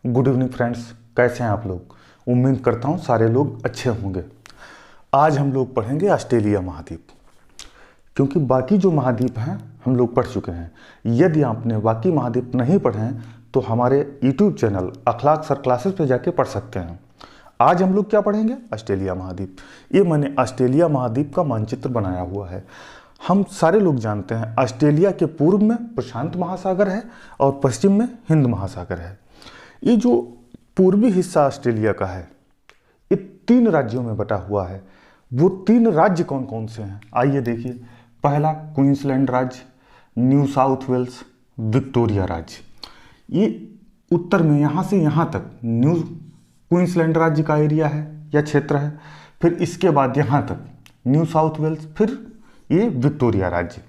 Good evening friends, कैसे हैं आप लोग। उम्मीद करता हूं सारे लोग अच्छे होंगे। आज हम लोग पढ़ेंगे ऑस्ट्रेलिया महाद्वीप, क्योंकि बाकी जो महाद्वीप हैं हम लोग पढ़ चुके हैं। यदि आपने बाकी महाद्वीप नहीं पढ़े हैं तो हमारे यूट्यूब चैनल अखलाक सर क्लासेस पे जाके पढ़ सकते हैं। आज हम लोग क्या पढ़ेंगे? ऑस्ट्रेलिया महाद्वीप। ये मैंने ऑस्ट्रेलिया महाद्वीप का मानचित्र बनाया हुआ है। हम सारे लोग जानते हैं ऑस्ट्रेलिया के पूर्व में प्रशांत महासागर है और पश्चिम में हिंद महासागर है। ये जो पूर्वी हिस्सा ऑस्ट्रेलिया का है ये 3 राज्यों में बटा हुआ है। वो 3 राज्य कौन कौन से हैं आइए देखिए। पहला क्वींसलैंड राज्य, न्यू साउथ वेल्स, विक्टोरिया राज्य। ये उत्तर में यहाँ से यहाँ तक न्यू क्वींसलैंड राज्य का एरिया है या क्षेत्र है। फिर इसके बाद यहाँ तक न्यू साउथ वेल्स, फिर ये विक्टोरिया राज्य।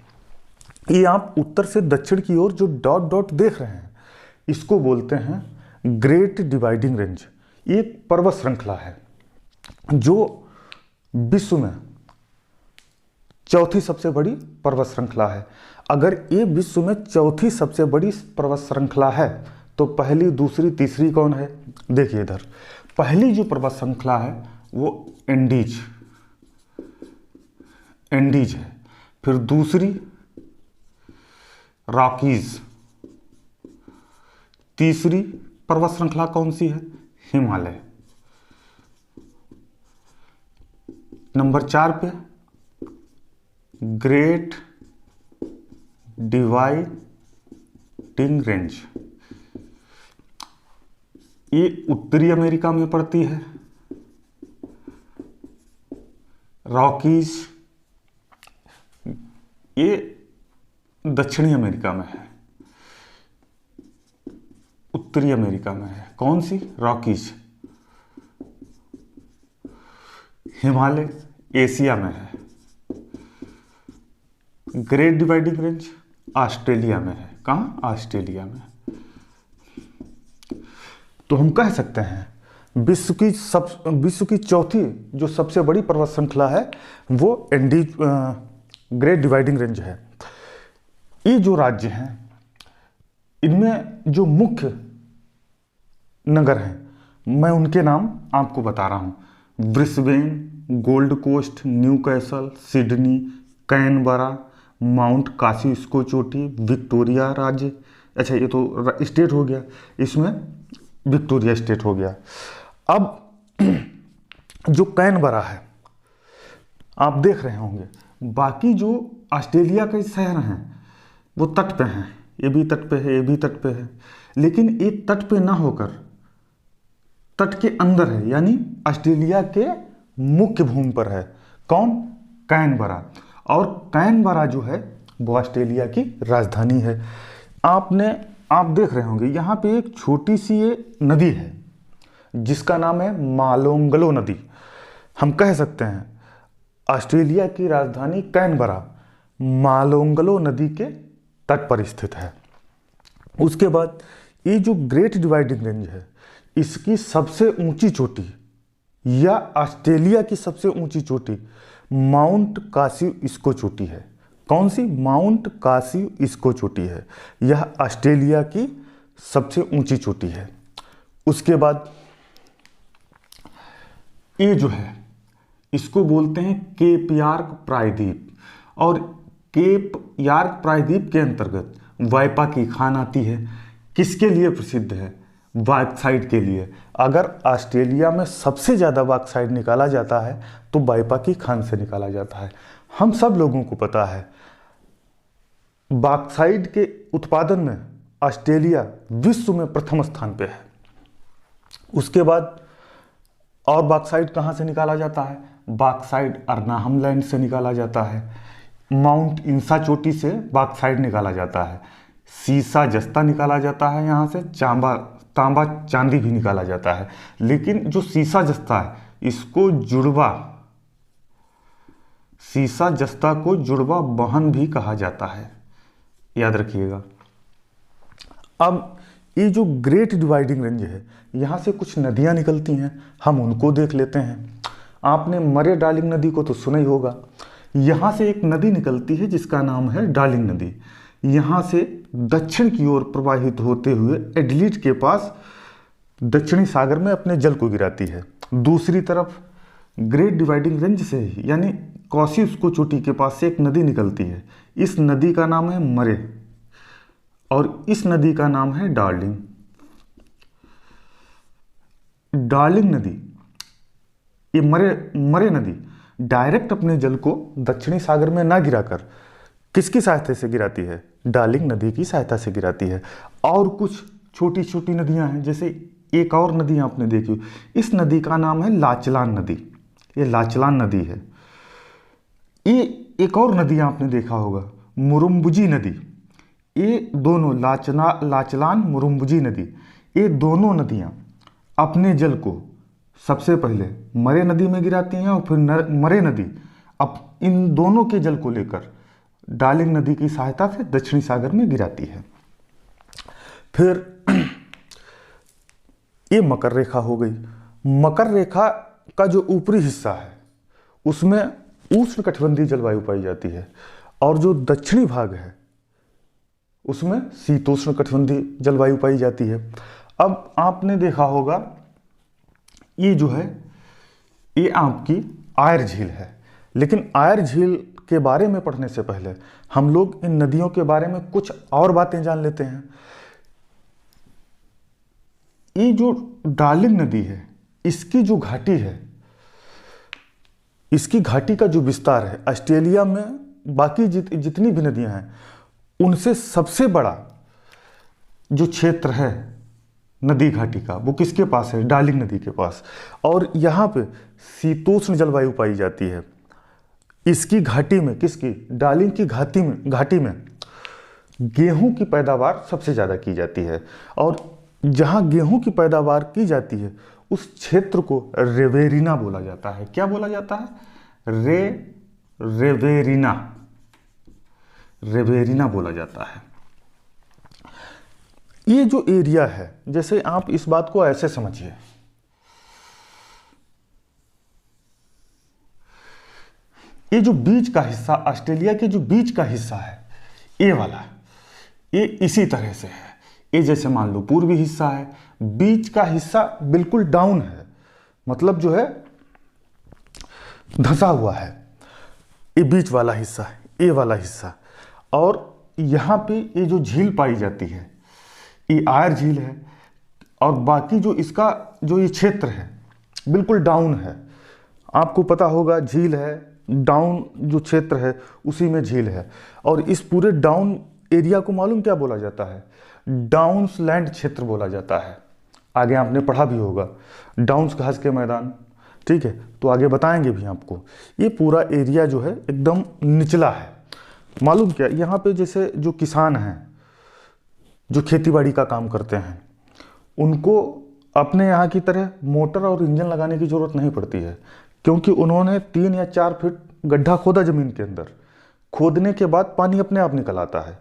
ये आप उत्तर से दक्षिण की ओर जो डॉट डॉट देख रहे हैं इसको बोलते हैं ग्रेट डिवाइडिंग रेंज। ये पर्वत श्रृंखला है जो विश्व में चौथी सबसे बड़ी पर्वत श्रृंखला है। अगर ये विश्व में चौथी सबसे बड़ी पर्वत श्रृंखला है तो पहली, दूसरी, तीसरी कौन है? देखिए इधर पहली जो पर्वत श्रृंखला है वो एंडीज है। फिर दूसरी रॉकीज। तीसरी पर्वत श्रृंखला कौन सी है? हिमालय। नंबर 4 पे ग्रेट डिवाइडिंग रेंज। ये उत्तरी अमेरिका में पड़ती है। रॉकीज ये दक्षिणी अमेरिका में है, उत्तरी अमेरिका में है। कौन सी? रॉकीज। हिमालय एशिया में है। ग्रेट डिवाइडिंग रेंज ऑस्ट्रेलिया में है। कहाँ? ऑस्ट्रेलिया में। तो हम कह सकते हैं विश्व की चौथी जो सबसे बड़ी पर्वत श्रृंखला है वो ग्रेट डिवाइडिंग रेंज है। ये जो राज्य हैं इनमें जो मुख्य नगर हैं मैं उनके नाम आपको बता रहा हूं। Brisbane, Gold Coast, Newcastle, Sydney, Canberra, Mount Kosciuszko चोटी, विक्टोरिया राज्य। अच्छा ये तो स्टेट हो गया, इसमें विक्टोरिया स्टेट हो गया। अब जो कैनबरा है आप देख रहे होंगे, बाकी जो ऑस्ट्रेलिया के शहर हैं वो तट पे हैं। ये भी तट पे है, ये भी तट पे है, लेकिन ये तट पे ना होकर तट के अंदर है, यानी ऑस्ट्रेलिया के मुख्य भूमि पर है। कौन? कैनबरा। और कैनबरा जो है वो ऑस्ट्रेलिया की राजधानी है। आप देख रहे होंगे यहाँ पे एक छोटी सी ये नदी है जिसका नाम है मालोंगलो नदी। हम कह सकते हैं ऑस्ट्रेलिया की राजधानी कैनबरा मालोंगलो नदी के तट पर स्थित है। उसके बाद ये जो ग्रेट डिवाइडिंग रेंज है इसकी सबसे ऊंची चोटी या ऑस्ट्रेलिया की सबसे ऊंची चोटी माउंट कॉस्को चोटी है। कौन सी? माउंट कॉस्को चोटी है। यह ऑस्ट्रेलिया की सबसे ऊंची चोटी है। उसके बाद ये जो है इसको बोलते हैं केप यार्क प्रायद्वीप। और केप यार्क प्रायद्वीप के अंतर्गत वाइपा की खान आती है। किसके लिए प्रसिद्ध है? बॉक्साइट के लिए। अगर ऑस्ट्रेलिया में सबसे ज़्यादा बॉक्साइट निकाला जाता है तो वाइपा की खान से निकाला जाता है। हम सब लोगों को पता है बॉक्साइट के उत्पादन में ऑस्ट्रेलिया विश्व में प्रथम स्थान पे है। उसके बाद और बॉक्साइट कहाँ से निकाला जाता है? बॉक्साइट अर्नाहम लैंड से निकाला जाता है। माउंट इंसा चोटी से बॉक्साइट निकाला जाता है। सीसा जस्ता निकाला जाता है। यहाँ से तांबा चांदी भी निकाला जाता है। लेकिन जो सीसा जस्ता है इसको सीसा जस्ता को जुड़वा वाहन भी कहा जाता है, याद रखिएगा। अब ये जो ग्रेट डिवाइडिंग रेंज है यहाँ से कुछ नदियाँ निकलती हैं, हम उनको देख लेते हैं। आपने मरे डार्लिंग नदी को तो सुना ही होगा। यहाँ से एक नदी निकलती है जिसका नाम है डार्लिंग नदी। यहाँ से दक्षिण की ओर प्रवाहित होते हुए एडिलेड के पास दक्षिणी सागर में अपने जल को गिराती है। दूसरी तरफ ग्रेट डिवाइडिंग रेंज से ही यानी कॉसियुस्को चोटी के पास से एक नदी निकलती है। इस नदी का नाम है मरे और इस नदी का नाम है डार्लिंग। डार्लिंग नदी, ये मरे नदी डायरेक्ट अपने जल को दक्षिणी सागर में ना गिराकर किसकी सहायता से गिराती है? डार्लिंग नदी की सहायता से गिराती है। और कुछ छोटी छोटी नदियां हैं, जैसे एक और नदी आपने देखी, इस नदी का नाम है लाचलान नदी। ये लाचलान नदी है। ये एक और नदी आपने देखा होगा, मुरुम्बुजी नदी। ये दोनों लाचलान मुरुम्बुजी नदी, ये दोनों नदियां अपने जल को सबसे पहले मरे नदी में गिराती हैं और फिर मरे नदी अब इन दोनों के जल को लेकर डार्लिंग नदी की सहायता से दक्षिणी सागर में गिराती है। फिर ये मकर रेखा हो गई। मकर रेखा का जो ऊपरी हिस्सा है उसमें उष्णकटिबंधीय जलवायु पाई जाती है और जो दक्षिणी भाग है उसमें शीतोष्णकटिबंधीय जलवायु पाई जाती है। अब आपने देखा होगा ये जो है ये आपकी आयर झील है, लेकिन आयर झील के बारे में पढ़ने से पहले हम लोग इन नदियों के बारे में कुछ और बातें जान लेते हैं। ये जो डार्लिंग नदी है इसकी जो घाटी है, इसकी घाटी का जो विस्तार है ऑस्ट्रेलिया में बाकी जितनी भी नदियां हैं उनसे सबसे बड़ा जो क्षेत्र है नदी घाटी का वो किसके पास है? डार्लिंग नदी के पास। और यहाँ पे शीतोष्ण जलवायु पाई जाती है। इसकी घाटी में, किसकी? डार्लिंग की घाटी में गेहूं की पैदावार सबसे ज़्यादा की जाती है और जहाँ गेहूं की पैदावार की जाती है उस क्षेत्र को रेवेरिना बोला जाता है। क्या बोला जाता है? रेवेरिना बोला जाता है। ये जो एरिया है, जैसे आप इस बात को ऐसे समझिए, ये जो बीच का हिस्सा, ऑस्ट्रेलिया के जो बीच का हिस्सा है ये वाला, ये इसी तरह से है। ये जैसे मान लो पूर्वी हिस्सा है, बीच का हिस्सा बिल्कुल डाउन है, मतलब जो है धंसा हुआ है। ये बीच वाला हिस्सा है, ये वाला हिस्सा। और यहाँ पे ये जो झील पाई जाती है ये आयर झील है और बाकी जो इसका जो ये क्षेत्र है बिल्कुल डाउन है। आपको पता होगा झील है, डाउन जो क्षेत्र है उसी में झील है। और इस पूरे डाउन एरिया को मालूम क्या बोला जाता है? डाउन्सलैंड क्षेत्र बोला जाता है। आगे आपने पढ़ा भी होगा डाउन्स घास के मैदान, ठीक है, तो आगे बताएंगे भी आपको। ये पूरा एरिया जो है एकदम निचला है। मालूम क्या, यहाँ पे जैसे जो किसान हैं जो खेतीबाड़ी का काम करते हैं उनको अपने यहाँ की तरह मोटर और इंजन लगाने की ज़रूरत नहीं पड़ती है, क्योंकि उन्होंने 3 या 4 फीट गड्ढा खोदा ज़मीन के अंदर। खोदने के बाद पानी अपने आप निकल आता है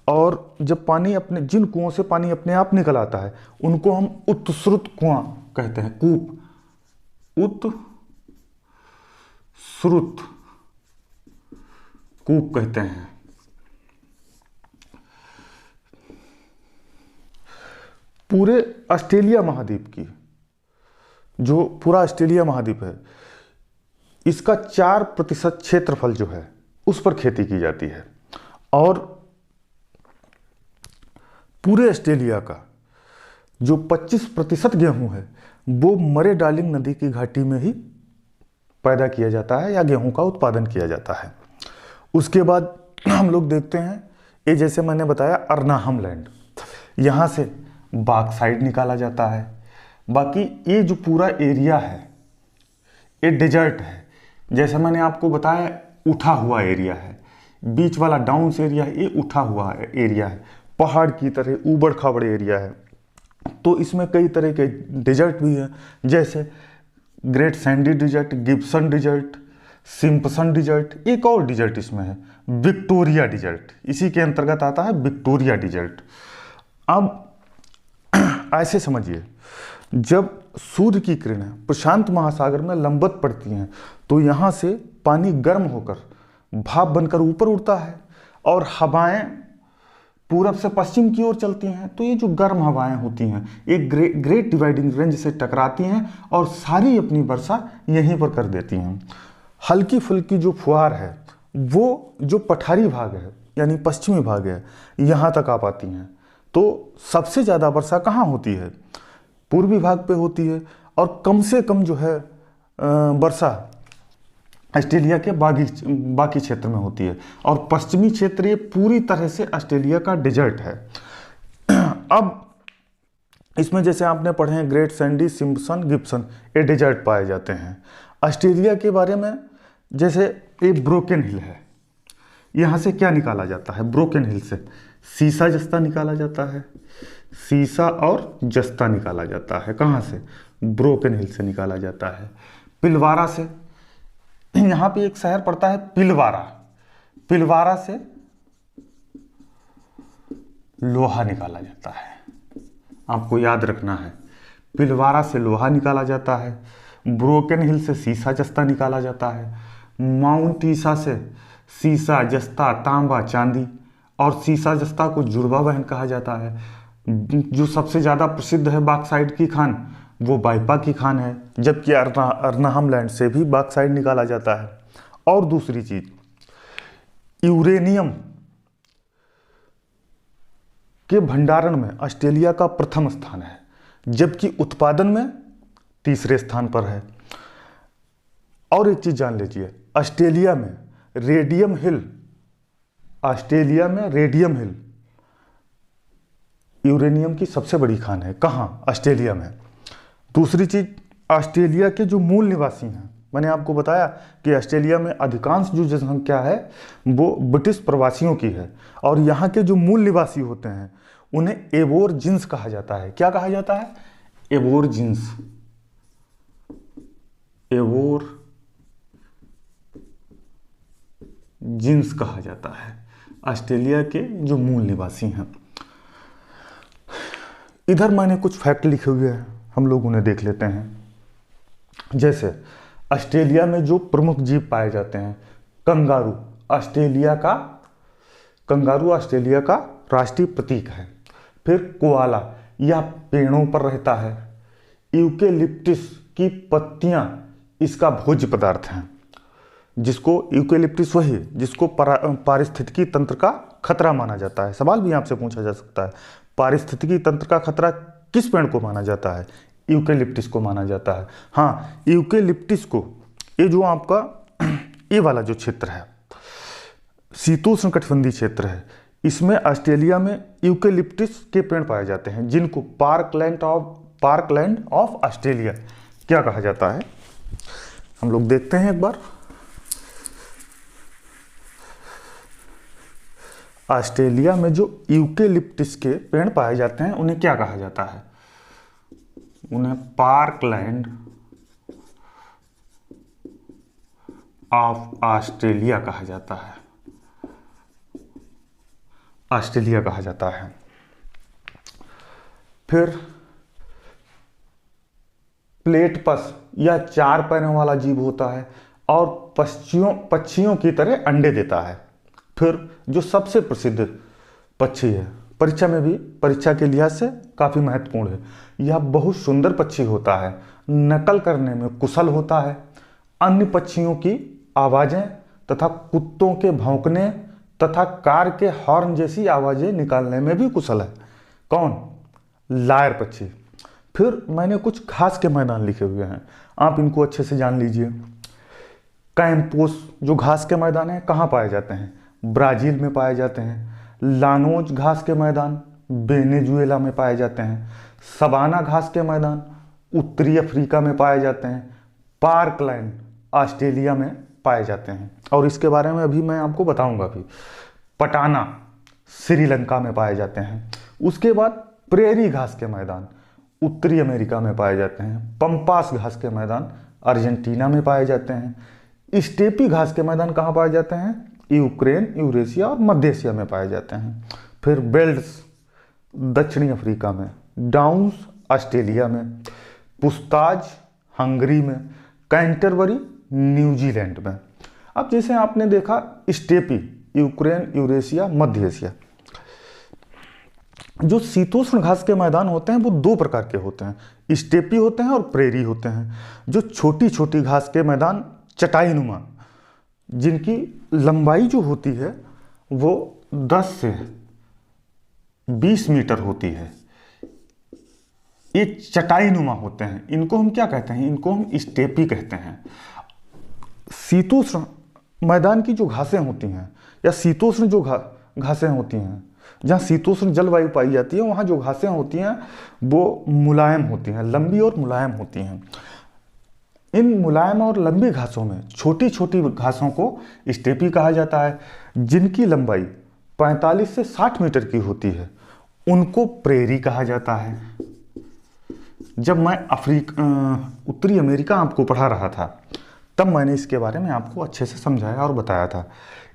और जब पानी अपने, जिन कुओं से पानी अपने आप निकल आता है उनको हम उत्स्रुत कुआं कहते हैं, उत्स्रुत कूप कहते हैं। पूरे ऑस्ट्रेलिया महाद्वीप की, जो पूरा ऑस्ट्रेलिया महाद्वीप है, इसका 4% क्षेत्रफल जो है उस पर खेती की जाती है और पूरे ऑस्ट्रेलिया का जो 25% गेहूं है वो मरे डार्लिंग नदी की घाटी में ही पैदा किया जाता है या गेहूं का उत्पादन किया जाता है। उसके बाद हम लोग देखते हैं ये जैसे मैंने बताया अर्नाहम लैंड, यहाँ से बॉक्साइट निकाला जाता है। बाकी ये जो पूरा एरिया है ये डेजर्ट है, जैसे मैंने आपको बताया उठा हुआ एरिया है। बीच वाला डाउन्स एरिया है, ये उठा हुआ एरिया है, पहाड़ की तरह ऊबड़ खाबड़ एरिया है। तो इसमें कई तरह के डेजर्ट भी हैं, जैसे Great Sandy desert, Gibson desert, Simpson desert. एक और डिजर्ट इसमें है विक्टोरिया डिजर्ट, इसी के अंतर्गत आता है विक्टोरिया डिजर्ट। अब ऐसे समझिए, जब सूर्य की किरणें प्रशांत महासागर में लंबवत पड़ती हैं तो यहाँ से पानी गर्म होकर भाप बनकर ऊपर उड़ता है और हवाएं पूरब से पश्चिम की ओर चलती हैं, तो ये जो गर्म हवाएं होती हैं एक ग्रेट डिवाइडिंग रेंज से टकराती हैं और सारी अपनी वर्षा यहीं पर कर देती हैं। हल्की फुल्की जो फुहार है वो जो पठारी भाग है यानी पश्चिमी भाग है यहाँ तक आ पाती हैं। तो सबसे ज़्यादा वर्षा कहाँ होती है? पूर्वी भाग पे होती है, और कम से कम जो है वर्षा ऑस्ट्रेलिया के बाकी क्षेत्र में होती है, और पश्चिमी क्षेत्र ये पूरी तरह से ऑस्ट्रेलिया का डेजर्ट है। अब इसमें जैसे आपने पढ़े हैं ग्रेट सैंडी, सिम्पसन, गिब्सन, ये डेजर्ट पाए जाते हैं। ऑस्ट्रेलिया के बारे में जैसे एक ब्रोकन हिल है, यहाँ से क्या निकाला जाता है? ब्रोकन हिल से सीसा जस्ता निकाला जाता है, सीसा और जस्ता निकाला जाता है। कहाँ से? ब्रोकन हिल से निकाला जाता है। पिलवारा से, यहाँ पे एक शहर पड़ता है पिलवारा, पिलवारा से लोहा निकाला जाता है, आपको याद रखना है। पिलवारा से लोहा निकाला जाता है, ब्रोकन हिल से सीसा जस्ता निकाला जाता है, माउंट ईसा से सीसा जस्ता तांबा चांदी, और सीसा जस्ता को जुड़वा बहन कहा जाता है। जो सबसे ज़्यादा प्रसिद्ध है बॉक्साइट की खान वो बाइपा की खान है, जबकि अर्नाहम लैंड से भी बॉक्साइट निकाला जाता है। और दूसरी चीज, यूरेनियम के भंडारण में ऑस्ट्रेलिया का प्रथम स्थान है, जबकि उत्पादन में तीसरे स्थान पर है। और एक चीज जान लीजिए, ऑस्ट्रेलिया में रेडियम हिल, ऑस्ट्रेलिया में रेडियम हिल यूरेनियम की सबसे बड़ी खान है। कहाँ? ऑस्ट्रेलिया में। दूसरी चीज, ऑस्ट्रेलिया के जो मूल निवासी हैं, मैंने आपको बताया कि ऑस्ट्रेलिया में अधिकांश जो जनसंख्या है वो ब्रिटिश प्रवासियों की है, और यहाँ के जो मूल निवासी होते हैं उन्हें एबोरजिन्स कहा जाता है। क्या कहा जाता है? एबोरजिन्स, एबोरजिन्स कहा जाता है ऑस्ट्रेलिया के जो मूल निवासी हैं। इधर मैंने कुछ फैक्ट लिखे हुए हैं, हम लोग उन्हें देख लेते हैं। जैसे ऑस्ट्रेलिया में जो प्रमुख जीव पाए जाते हैं, कंगारू ऑस्ट्रेलिया का राष्ट्रीय प्रतीक है। फिर कोआला, यह पेड़ों पर रहता है। यूकेलिप्टिस की पत्तियां इसका भोज्य पदार्थ हैं, जिसको यूकेलिप्टिस वही जिसको पारिस्थितिकी तंत्र का खतरा माना जाता है। सवाल भी आपसे पूछा जा सकता है, पारिस्थितिकी तंत्र का खतरा किस पेड़ को माना जाता है? यूकेलिप्टिस को माना जाता है। हाँ, यूकेलिप्टिस को, ये जो आपका ये वाला जो क्षेत्र है शीतोष्ण कटिबंधीय क्षेत्र है, इसमें ऑस्ट्रेलिया में यूकेलिप्टिस के पेड़ पाए जाते हैं, जिनको पार्कलैंड ऑफ ऑस्ट्रेलिया क्या कहा जाता है। हम लोग देखते हैं एक बार। ऑस्ट्रेलिया में जो यूकेलिप्टिस के पेड़ पाए जाते हैं उन्हें क्या कहा जाता है? उन्हें पार्कलैंड ऑफ ऑस्ट्रेलिया कहा जाता है, ऑस्ट्रेलिया कहा जाता है। फिर प्लेटपस, यह 4 पैरों वाला जीव होता है और पक्षियों की तरह अंडे देता है। फिर जो सबसे प्रसिद्ध पक्षी है, परीक्षा के लिहाज से काफ़ी महत्वपूर्ण है, यह बहुत सुंदर पक्षी होता है, नकल करने में कुशल होता है, अन्य पक्षियों की आवाज़ें तथा कुत्तों के भौंकने तथा कार के हॉर्न जैसी आवाज़ें निकालने में भी कुशल है। कौन? लायर पक्षी। फिर मैंने कुछ घास के मैदान लिखे हुए हैं, आप इनको अच्छे से जान लीजिए। कैंपोस जो घास के मैदान हैं कहाँ पाए जाते हैं? ब्राज़ील में पाए जाते हैं। लानोज घास के मैदान वेनेजुएला में पाए जाते हैं। सवाना घास के मैदान उत्तरी अफ्रीका में पाए जाते हैं। पार्कलैंड ऑस्ट्रेलिया में पाए जाते हैं, और इसके बारे में अभी मैं आपको बताऊंगा भी। पटाना श्रीलंका में पाए जाते हैं। उसके बाद प्रेरी घास के मैदान उत्तरी अमेरिका में पाए जाते हैं। पंपास घास के मैदान अर्जेंटीना में पाए जाते हैं। स्टेपी घास के मैदान कहाँ पाए जाते हैं? यूक्रेन, यूरेशिया और मध्य एशिया में पाए जाते हैं। फिर बेल्ट्स दक्षिणी अफ्रीका में, डाउन्स ऑस्ट्रेलिया में, पुस्ताज हंगरी में, कैंटरबरी न्यूजीलैंड में। अब जैसे आपने देखा स्टेपी यूक्रेन, यूरेशिया, मध्य एशिया, जो शीतोष्ण घास के मैदान होते हैं वो दो प्रकार के होते हैं, स्टेपी होते हैं और प्रेरी होते हैं। जो छोटी छोटी घास के मैदान चटाई नुमा, जिनकी लंबाई जो होती है वो 10 से 20 मीटर होती है, ये चटाई नुमा होते हैं। इनको हम क्या कहते हैं? इनको हम स्टेपी कहते हैं। शीतोष्ण मैदान की जो घासें होती हैं या शीतोष्ण जो घासें होती हैं, जहाँ शीतोष्ण जलवायु पाई जाती है, वहाँ जो घासें होती हैं वो मुलायम होती हैं, लंबी और मुलायम होती हैं। इन मुलायम और लंबी घासों में छोटी छोटी घासों को स्टेपी कहा जाता है, जिनकी लंबाई 45 से 60 मीटर की होती है, उनको प्रेरी कहा जाता है। जब मैं उत्तरी अमेरिका आपको पढ़ा रहा था, तब मैंने इसके बारे में आपको अच्छे से समझाया और बताया था।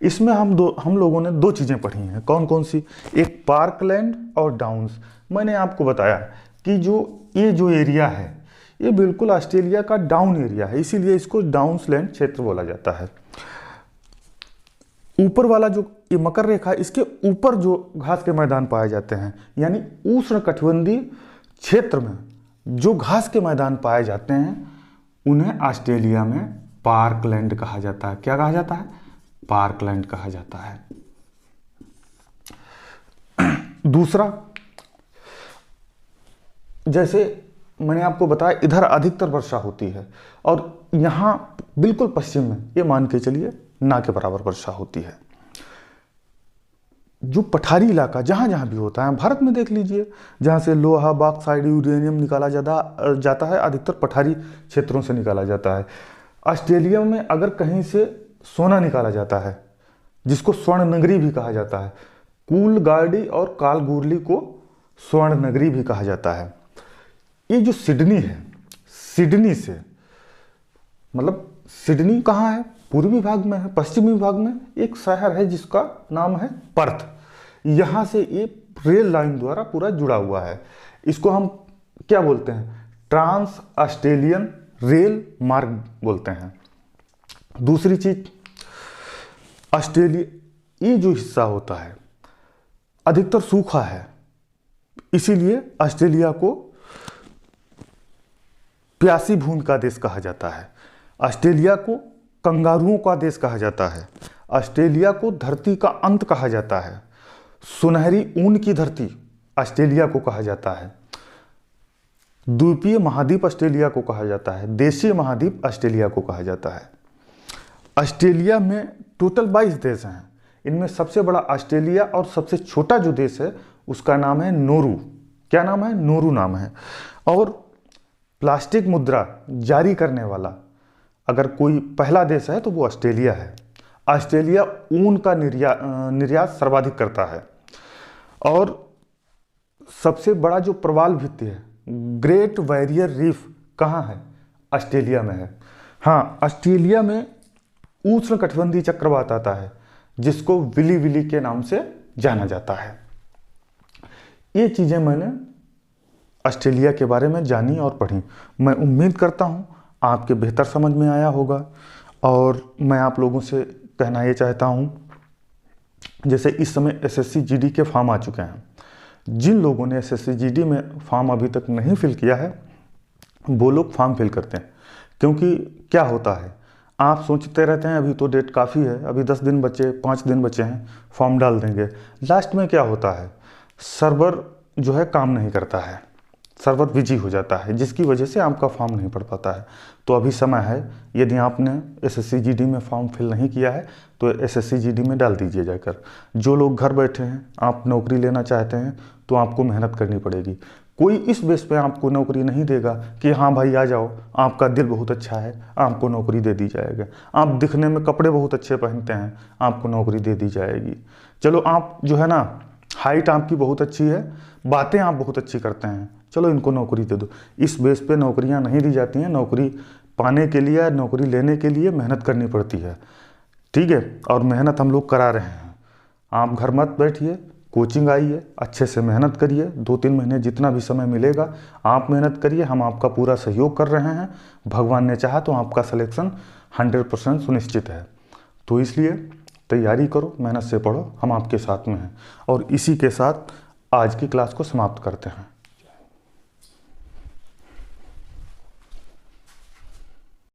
इसमें हम लोगों ने दो चीज़ें पढ़ी हैं। कौन कौन सी? एक पार्कलैंड और डाउन्स। मैंने आपको बताया कि ये जो एरिया है ये बिल्कुल ऑस्ट्रेलिया का डाउन एरिया है, इसीलिए इसको डाउन्सलैंड क्षेत्र बोला जाता है। ऊपर वाला जो ये मकर रेखा, इसके ऊपर जो घास के मैदान पाए जाते हैं, यानी उष्णकटिबंधीय क्षेत्र में जो घास के मैदान पाए जाते हैं, उन्हें ऑस्ट्रेलिया में पार्कलैंड कहा जाता है। क्या कहा जाता है? पार्कलैंड कहा जाता है। दूसरा, जैसे मैंने आपको बताया इधर अधिकतर वर्षा होती है और यहाँ बिल्कुल पश्चिम में ये मान के चलिए ना के बराबर वर्षा होती है। जो पठारी इलाका जहाँ जहाँ भी होता है, भारत में देख लीजिए, जहाँ से लोहा, बॉक्साइट, यूरेनियम निकाला जाता है, अधिकतर पठारी क्षेत्रों से निकाला जाता है। ऑस्ट्रेलिया में अगर कहीं से सोना निकाला जाता है, जिसको स्वर्ण नगरी भी कहा जाता है, कूलगार्डी और कालगूरली को स्वर्ण नगरी भी कहा जाता है। ये जो सिडनी है, सिडनी से मतलब सिडनी कहाँ है? पूर्वी भाग में है, पश्चिमी भाग में एक शहर है जिसका नाम है पर्थ। यहाँ से ये रेल लाइन द्वारा पूरा जुड़ा हुआ है। इसको हम क्या बोलते हैं? ट्रांस ऑस्ट्रेलियन रेल मार्ग बोलते हैं। दूसरी चीज, ऑस्ट्रेलिया ये जो हिस्सा होता है अधिकतर सूखा है, इसीलिए ऑस्ट्रेलिया को प्यासी भूमि का देश कहा जाता है। ऑस्ट्रेलिया को कंगारुओं का देश कहा जाता है। ऑस्ट्रेलिया को धरती का अंत कहा जाता है। सुनहरी ऊन की धरती ऑस्ट्रेलिया को कहा जाता है। द्वीपीय महाद्वीप ऑस्ट्रेलिया को कहा जाता है। देशीय महाद्वीप ऑस्ट्रेलिया को कहा जाता है। ऑस्ट्रेलिया में टोटल 22 देश हैं। इनमें सबसे बड़ा ऑस्ट्रेलिया और सबसे छोटा जो देश है उसका नाम है नोरू। क्या नाम है? नोरू नाम है। और प्लास्टिक मुद्रा जारी करने वाला अगर कोई पहला देश है तो वो ऑस्ट्रेलिया है। ऑस्ट्रेलिया ऊन का निर्यात सर्वाधिक करता है। और सबसे बड़ा जो प्रवाल भित्ति है, ग्रेट बैरियर रीफ, कहाँ है? ऑस्ट्रेलिया में है। हाँ, ऑस्ट्रेलिया में उष्णकटिबंधीय चक्रवात आता है जिसको विली विली के नाम से जाना जाता है। ये चीज़ें मैंने ऑस्ट्रेलिया के बारे में जानी और पढ़ी। मैं उम्मीद करता हूँ आपके बेहतर समझ में आया होगा। और मैं आप लोगों से कहना ये चाहता हूँ, जैसे इस समय एसएससी जीडी के फॉर्म आ चुके हैं, जिन लोगों ने एसएससी जीडी में फॉर्म अभी तक नहीं फिल किया है वो लोग फॉर्म फिल करते हैं। क्योंकि क्या होता है, आप सोचते रहते हैं अभी तो डेट काफ़ी है, अभी 10 दिन बचे, 5 दिन बचे हैं, फॉर्म डाल देंगे। लास्ट में क्या होता है, सर्वर जो है काम नहीं करता है, सर्वर बिजी हो जाता है, जिसकी वजह से आपका फॉर्म नहीं पड़ पाता है। तो अभी समय है, यदि आपने एसएससी जीडी में फॉर्म फिल नहीं किया है तो एसएससी जीडी में डाल दीजिए जाकर। जो लोग घर बैठे हैं, आप नौकरी लेना चाहते हैं तो आपको मेहनत करनी पड़ेगी। कोई इस बेस पे आपको नौकरी नहीं देगा कि हाँ भाई आ जाओ, आपका दिल बहुत अच्छा है, आपको नौकरी दे दी जाएगी। आप दिखने में कपड़े बहुत अच्छे पहनते हैं, आपको नौकरी दे दी जाएगी। चलो आप जो है ना, हाइट आपकी बहुत अच्छी है, बातें आप बहुत अच्छी करते हैं, चलो इनको नौकरी दे दो। इस बेस पे नौकरियां नहीं दी जाती हैं। नौकरी पाने के लिए, नौकरी लेने के लिए मेहनत करनी पड़ती है, ठीक है। और मेहनत हम लोग करा रहे हैं। आप घर मत बैठिए, कोचिंग आइए, अच्छे से मेहनत करिए। 2-3 महीने जितना भी समय मिलेगा आप मेहनत करिए, हम आपका पूरा सहयोग कर रहे हैं। भगवान ने चाहा तो आपका सिलेक्शन 100% सुनिश्चित है। तो इसलिए तैयारी करो, मेहनत से पढ़ो, हम आपके साथ में हैं। और इसी के साथ आज की क्लास को समाप्त करते हैं।